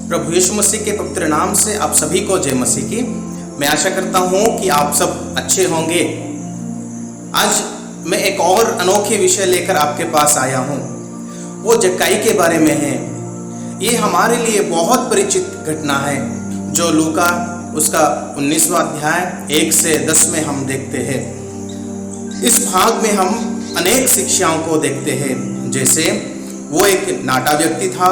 प्रभु यीशु मसीह के पवित्र नाम से आप सभी को जय मसीह की। मैं आशा करता हूँ कि आप सब अच्छे होंगे। आज मैं एक और अनोखे विषय लेकर आपके पास आया हूँ। वो जक्कई के बारे में है। ये हमारे लिए बहुत परिचित घटना है जो लूका उसका 19वां अध्याय 1 से 10 में हम देखते हैं। इस भाग में हम अनेक शिक्षाओं को देखते हैं। जैसे वो एक नाटा व्यक्ति था,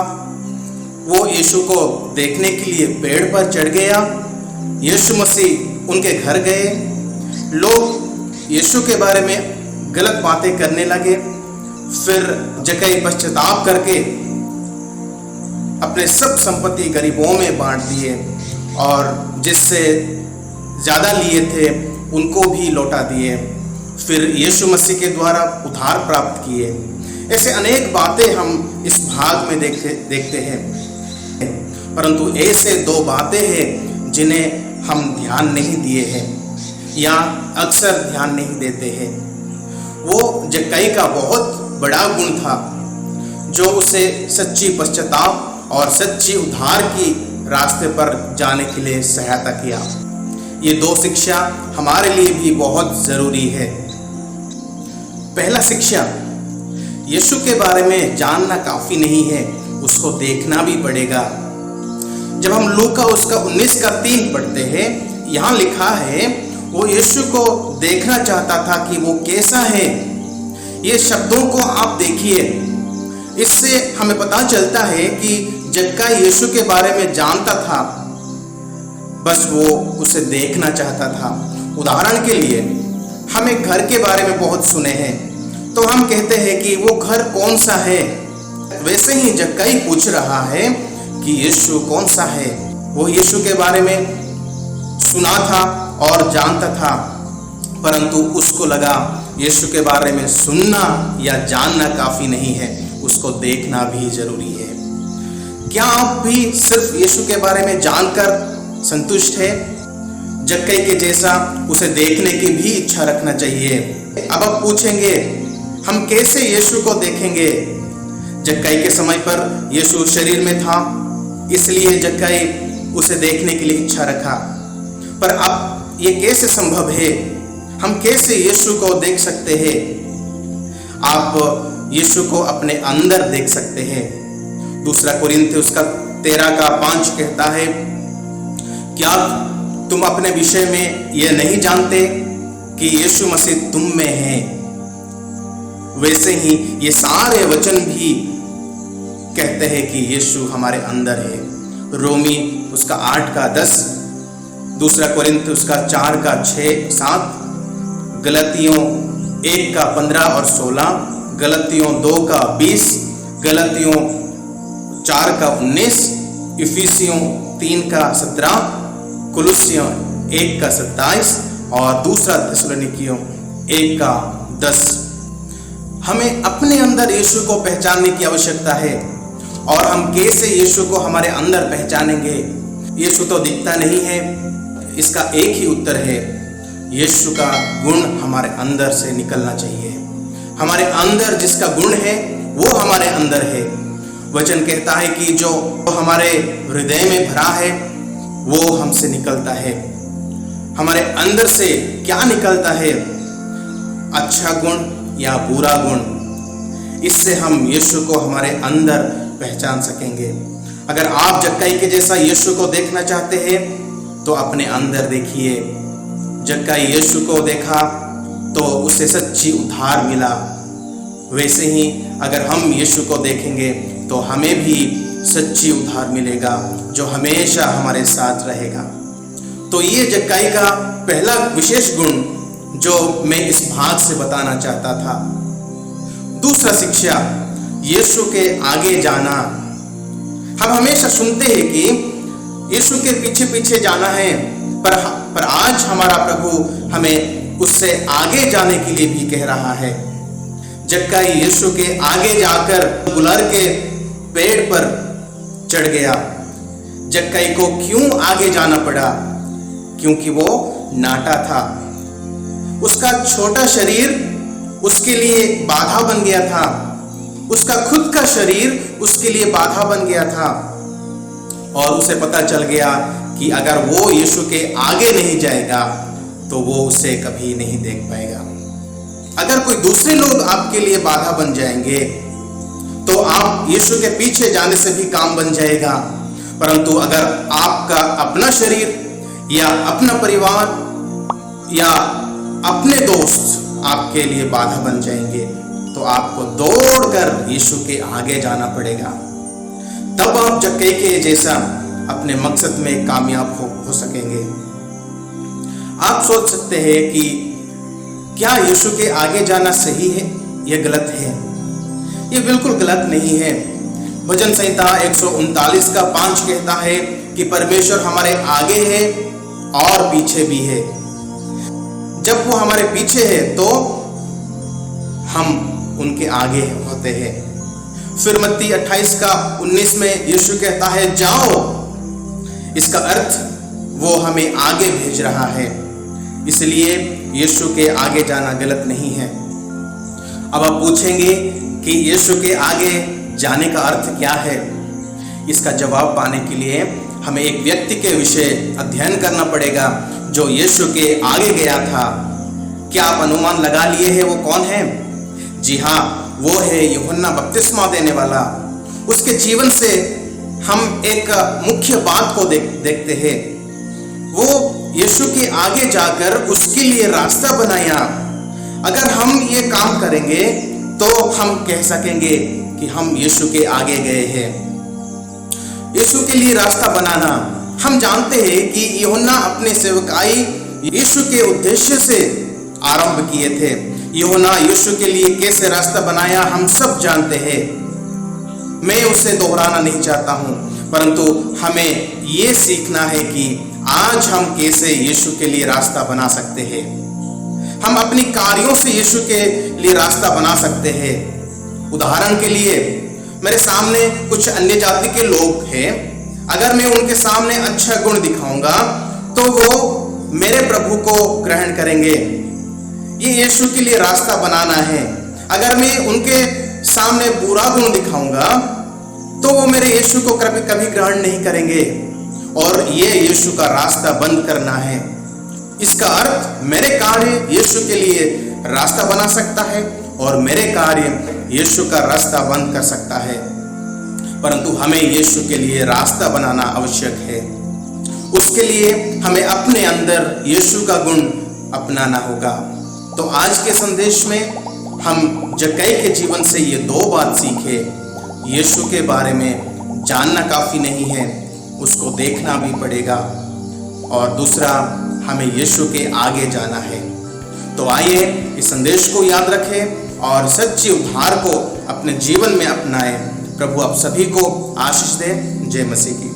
वो यीशु को देखने के लिए पेड़ पर चढ़ गया। यीशु मसीह उनके घर गए। लोग यीशु के बारे में गलत बातें करने लगे। फिर जक्कई पश्चाताप करके अपने सब संपत्ति गरीबों में बांट दिए और जिससे ज़्यादा लिए थे उनको भी लौटा दिए। फिर यीशु मसीह के द्वारा उद्धार प्राप्त किए। ऐसे अनेक बातें हम इस भाग में देखते हैं, परंतु ऐसे दो बातें हैं जिन्हें हम ध्यान नहीं दिए हैं या अक्सर ध्यान नहीं देते हैं। वो जक्कई का बहुत बड़ा गुण था जो उसे सच्ची पश्चाताप और सच्ची उद्धार की रास्ते पर जाने के लिए सहायता किया। ये दो शिक्षा हमारे लिए भी बहुत ज़रूरी है। पहला शिक्षा, यीशु के बारे में जानना काफ़ी नहीं है, उसको देखना भी पड़ेगा। जब हम लूका उसका 19:3 पढ़ते हैं, यहाँ लिखा है वो यीशु को देखना चाहता था कि वो कैसा है। ये शब्दों को आप देखिए, इससे हमें पता चलता है कि जक्कई यीशु के बारे में जानता था, बस वो उसे देखना चाहता था। उदाहरण के लिए हमें घर के बारे में बहुत सुने हैं, तो हम कहते हैं कि वो घर कौन सा है। वैसे ही जक्कई पूछ रहा है कि यीशु कौन सा है। वो यीशु के बारे में सुना था और जानता था, परंतु उसको लगा यीशु के बारे में सुनना या जानना काफ़ी नहीं है, उसको देखना भी जरूरी है। क्या आप भी सिर्फ यीशु के बारे में जानकर संतुष्ट है? जक्कई के जैसा उसे देखने की भी इच्छा रखना चाहिए। अब आप पूछेंगे, हम कैसे यीशु को देखेंगे? जक्कई के समय पर यीशु शरीर में था, इसलिए जक्कई उसे देखने के लिए इच्छा रखा। पर अब ये कैसे संभव है? हम कैसे यीशु को देख सकते हैं? आप यीशु को अपने अंदर देख सकते हैं। 2 कोरिन्थियों उसका 13:5 कहता है, क्या तुम अपने विषय में यह नहीं जानते कि यीशु मसीह तुम में है? वैसे ही ये सारे वचन भी कहते हैं कि यीशु हमारे अंदर है। रोमी उसका 8:10, 2 कोरिन्थ उसका 4:6-7, गलतियों 1:15 और 16, गलतियों 2:20, गलतियों 4:19, इफिसियों 3:17, कुलुस्सियों 1:27 और 2 थिस्सलुनीकियों 1:10। हमें अपने अंदर यीशु को पहचानने की आवश्यकता है। और हम कैसे यीशु को हमारे अंदर पहचानेंगे? यीशु तो दिखता नहीं है। इसका एक ही उत्तर है, यीशु का गुण हमारे अंदर से निकलना चाहिए। हमारे अंदर जिसका गुण है वो हमारे अंदर है। वचन कहता है कि जो हमारे हृदय में भरा है वो हमसे निकलता है। हमारे अंदर से क्या निकलता है? अच्छा गुण या बुरा गुण? इससे हम यीशु को हमारे अंदर पहचान सकेंगे। अगर आप जक्कई के जैसा यीशु को देखना चाहते हैं तो अपने अंदर देखिए। जक्कई यीशु को देखा तो उसे सच्ची उद्धार मिला। वैसे ही अगर हम यीशु को देखेंगे तो हमें भी सच्ची उद्धार मिलेगा जो हमेशा हमारे साथ रहेगा। तो ये जक्कई का पहला विशेष गुण जो मैं इस भाग से बताना चाहता था। दूसरा शिक्षा, यीशु के आगे जाना। हम हमेशा सुनते हैं कि यीशु के पीछे पीछे जाना है, पर आज हमारा प्रभु हमें उससे आगे जाने के लिए भी कह रहा है। जक्कई यीशु के आगे जाकर गुलर के पेड़ पर चढ़ गया। जक्कई को क्यों आगे जाना पड़ा? क्योंकि वो नाटा था। उसका छोटा शरीर उसके लिए बाधा बन गया था। उसका खुद का शरीर उसके लिए बाधा बन गया था। और उसे पता चल गया कि अगर वो यीशु के आगे नहीं जाएगा तो वो उसे कभी नहीं देख पाएगा। अगर कोई दूसरे लोग आपके लिए बाधा बन जाएंगे तो आप यीशु के पीछे जाने से भी काम बन जाएगा, परंतु अगर आपका अपना शरीर या अपना परिवार या अपने दोस्त आपके लिए बाधा बन जाएंगे तो आपको दौड़कर यीशु के आगे जाना पड़ेगा। तब आप जक्कई के जैसा अपने मकसद में कामयाब हो सकेंगे। आप सोच सकते हैं कि क्या यीशु के आगे जाना सही है या गलत है? ये बिल्कुल गलत नहीं है। भजन संहिता 139 का 5 कहता है कि परमेश्वर हमारे आगे है और पीछे भी है। जब वो हमारे पीछे है तो हम उनके आगे होते हैं। फिर मत्ती 28 का 19 में यीशु कहता है जाओ। इसका अर्थ वो हमें आगे भेज रहा है, इसलिए यीशु के आगे जाना गलत नहीं है। अब आप पूछेंगे कि यीशु के आगे जाने का अर्थ क्या है? इसका जवाब पाने के लिए हमें एक व्यक्ति के विषय अध्ययन करना पड़ेगा जो यीशु के आगे गया था। क्या आप अनुमान लगा लिए हैं वो कौन है? जी हाँ, वो है यूहन्ना बपतिस्मा देने वाला। उसके जीवन से हम एक मुख्य बात को देखते हैं। वो यीशु के आगे जाकर उसके लिए रास्ता बनाया। अगर हम ये काम करेंगे तो हम कह सकेंगे कि हम यीशु के आगे गए हैं। यीशु के लिए रास्ता बनाना, हम जानते हैं कि यूहन्ना अपने सेवकाई यीशु के उद्देश्य से आरंभ किए थे। यूहन्ना यीशु के लिए कैसे रास्ता बनाया हम सब जानते हैं। मैं उसे दोहराना नहीं चाहता हूं, परंतु हमें ये सीखना है कि आज हम कैसे यीशु के लिए रास्ता बना सकते हैं। हम अपनी कार्यों से यीशु के लिए रास्ता बना सकते हैं। उदाहरण के लिए मेरे सामने कुछ अन्य जाति के लोग हैं। अगर मैं उनके सामने अच्छा गुण दिखाऊंगा तो वो मेरे प्रभु को ग्रहण करेंगे। ये यीशु के लिए रास्ता बनाना है। अगर मैं उनके सामने बुरा गुण दिखाऊंगा तो वो मेरे यीशु को कभी ग्रहण नहीं करेंगे, और ये यीशु का रास्ता बंद करना है। इसका अर्थ मेरे कार्य यीशु के लिए रास्ता बना सकता है और मेरे कार्य यीशु का रास्ता बंद कर सकता है, परंतु हमें यीशु के लिए रास्ता बनाना आवश्यक है। उसके लिए हमें अपने अंदर यीशु का गुण अपनाना होगा। तो आज के संदेश में हम जक्कई के जीवन से ये दो बात सीखे। यीशु के बारे में जानना काफ़ी नहीं है, उसको देखना भी पड़ेगा, और दूसरा हमें यीशु के आगे जाना है। तो आइए इस संदेश को याद रखें और सच्ची उद्धार को अपने जीवन में अपनाएं। प्रभु आप सभी को आशीष दे। जय मसीह की।